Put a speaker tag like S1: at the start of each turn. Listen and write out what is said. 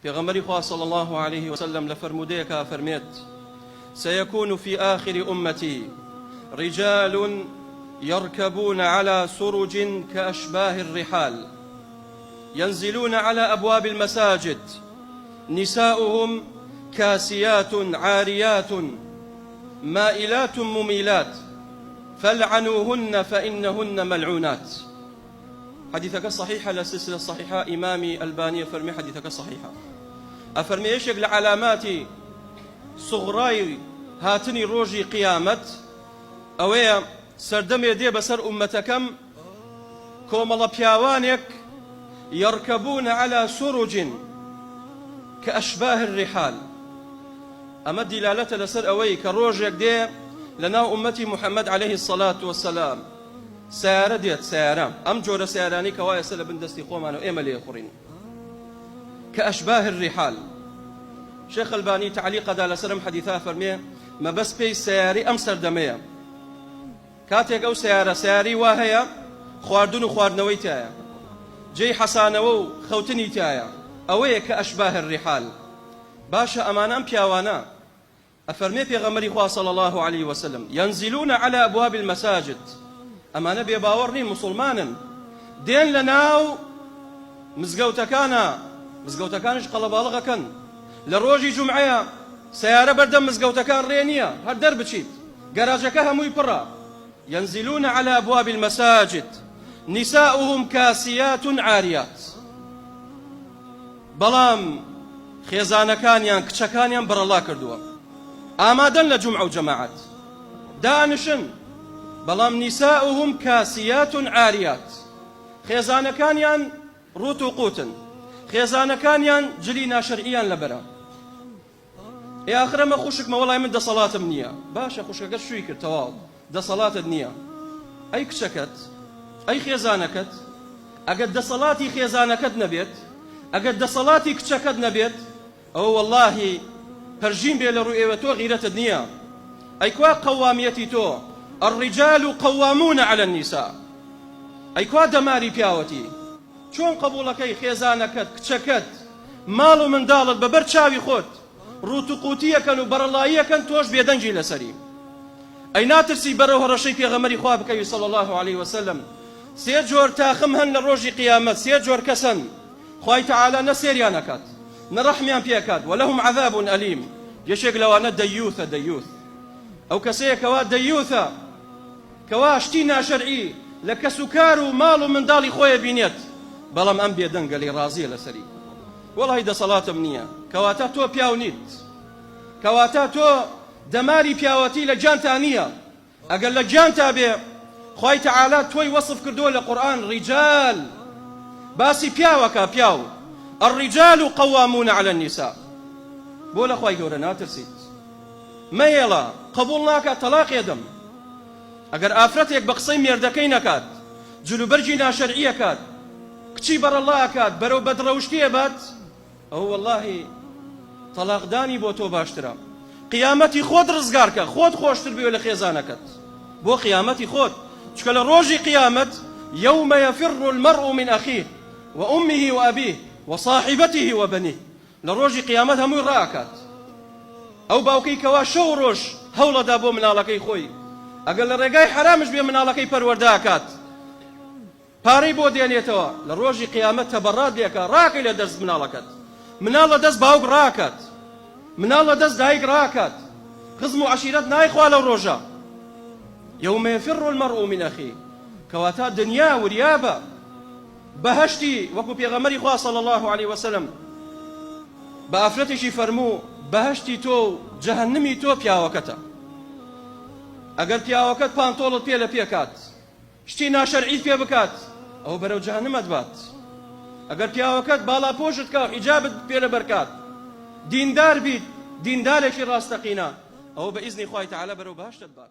S1: پێغەمبەری خوا صلى الله عليه وسلم لفرموديك فرميت سيكون في آخر أمتي رجال يركبون على سرج كأشباه الرحال ينزلون على أبواب المساجد نساؤهم كاسيات عاريات مائلات مميلات فالعنوهن فإنهن ملعونات. حديثك صحيحة للسلسلة الصحيحة إمامي الباني فرمي حديثك صحيحة أفرمي إيشك لعلامات صغراي هاتني روجي قيامت أويا سردم يدي بسر أمتكم كومل بياوانك يركبون على سرج كأشباه الرحال. أما دلالة لسر أوي كروجك دي لنا أمتي محمد عليه الصلاة والسلام سيارة ديت سيارة أم جورة سياراني كوايا سلا بندستي خومانو إيما لي يخورين كأشباه الرحال. شيخ الباني تعليق دا لسرم حديثا فرميه ما بس بي سياري أم سردمية كاتيك أو سياري واهية خواردون وخواردنوي تايا جي حسانو خوتني تايا أوي كأشباه الرحال. باشا أمانا أم بياوانا أفرمي في غمري خواه صلى الله عليه وسلم ينزلون على أبواب المساجد أمانا بيباورني مسلمانا دين لناو مزقوتكانش قلبالغا كان لروجي جمعية سيارة بردم مزقوتكان رينية هالدر بتشيت قراجكها مو يبرا. ينزلون على أبواب المساجد نساؤهم كاسيات عاريات بلام خێزانەکانیان کچەکانیان بەرەڵا کردووە ئامادەن لە جومعە و جەماعەت دانشن بەڵام نیساؤهم کاسیات عاریات خێزانەکانیان ڕوت و قوتن خێزانەکانیان جلی ناشەرعیان لەبەرە. ئاخرەمە خوشکمە وەڵای من دەسەڵاتم نییە. باشە خوشکەکەت شووی کرد تەواو دەسەڵاتت نییە. ئەی کچەکەت ئەی خێزانەکەت ئەگەر دەسەڵاتی خێزانەکەت نەبێت ئەگەر دەسەڵاتی کچەکەت نەبێت ئەوە وەڵڵاهی پەرژین بێ لە ڕوو ئێوە تۆ غیرەتت نییە. ئەی کوا قەوامیەتی تۆ الرجال قوامون على النساء ئەی کوا دەماری پیاوەتی چۆن قبوڵەکەی خێزانەکەت کچەکەت ماڵ و منداڵت بەبەر چاوی خۆت ڕوت و قوتیەکەن و بەرەڵاییەکەن تۆش بێدەنگی لەسەری. ئەی ناترسی بەرەو هەڕەشەی پێغەمبەری خوا بکەوی صلی الله عليه وسلم. سێ جۆر تاخم هەن لە ڕۆژی قیامەت سێ جۆر کەسن خوای تەعالا نەسێریان نەکات نەڕەحمیان پێکات وەلەهم عەذاب ئەلیم. یەکێک لەوانە دەیوثە ئەو کەسەیە کەوا دەیوثە کەوا شتی ناشەرعی لە کەس و کار و ماڵ و منداڵی خۆیە بینێت بەڵام ئەم بێدەنگەلی ڕازیە لەسەری وەڵی دەسەڵاتم نییە. کەواتە تۆ پیاو نیت کەواتە تۆ دەماری پیاوەتی لە گیانتا نییە. ئەگەر لە گیانتا بێ خوای تەعالا تۆی وەصف کردووە لە قورئان ڕیجال باسی پیاوەکە پیاو الرجال قوامون على النساء. بۆ لە خوای گەورە ناترسیت مەیێڵە قبوڵ ناکات تەلاق یەدەم. ئەگەر ئافرەتێک بە قسەی مێردەکەی نەکات جلوبەرجی ناشەرعیە کات کچی بەرەڵا ئەکات بەرەو بەدڕەوشتیە بات ئەو وەڵڵاهی تەلاقدانی بۆ تۆ باشترە. قیامەتی خۆت ڕزگارکە خۆت خۆشتر بوێ لە خێزانەکەت بۆ قیامەتی خۆت چکە لە ڕۆژی قیامەت يوم يفر المرء من أخيه وأمه وأبيه وصاحبته وبنيه. لروجي قيامتها مو راكات أو باوكي كوا شو روش هولا دابو من على خوي أقل رجاي حرامش بي من على پرورداكات باري بوديانيتوا لروجي قيامتها براد ليك راكي لدرس من على من الله دز باوك راكات من الله دز دايق راكات خزموا عشيرات نايخوا لو روجا يوم يفر المرء من أخيه كواتا دنيا وريابة بهشتي وكو بيغمري خواه صلى الله عليه وسلم بأفرتشي فرمو بهشتي تو جهنمي تو بياوكتا اگر بياوكت پانتولت بيلا بيكات شتي ناشرعي بيا بكات او برو جهنم ادبات. اگر بياوكت بالا پوشت كا حجابت بيلا بركات ديندار بيت ديندارشي راستقينا او بإذن خواه تعالى برو بهشت ادبات.